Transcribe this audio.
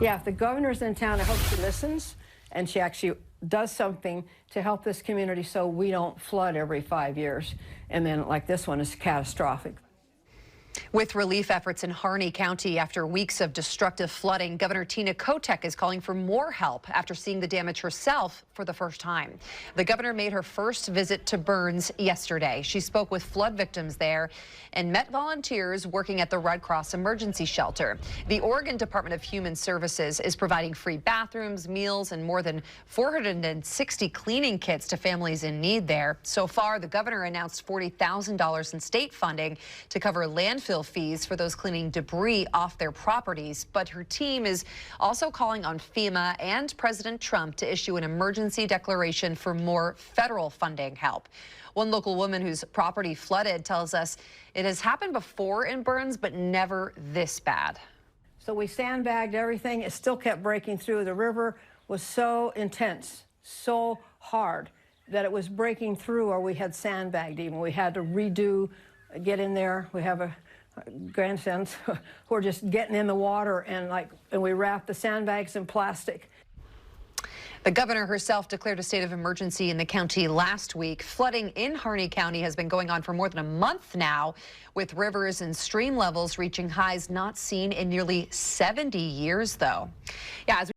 Yeah, if the governor's in town, I hope she listens and she actually does something to help this community so we don't flood every 5 years. And then like this one is catastrophic. With relief efforts in Harney County after weeks of destructive flooding, Governor Tina Kotek is calling for more help after seeing the damage herself for the first time. The governor made her first visit to Burns yesterday. She spoke with flood victims there and met volunteers working at the Red Cross emergency shelter. The Oregon Department of Human Services is providing free bathrooms, meals, and more than 460 cleaning kits to families in need there. So far, the governor announced $40,000 in state funding to cover landfill fees for those cleaning debris off their properties. But her team is also calling on FEMA and President Trump to issue an emergency declaration for more federal funding help. One local woman whose property flooded tells us it has happened before in Burns, but never this bad. So we sandbagged everything. It still kept breaking through. The river was so intense, so hard that it was breaking through, or we had sandbagged even. We had to redo, get in there. We have a grandsons who are just getting in the water, and we wrapped the sandbags in plastic. The governor herself declared a state of emergency in the county last week. Flooding in Harney County has been going on for more than a month now, with rivers and stream levels reaching highs not seen in nearly 70 years, though. Yeah, as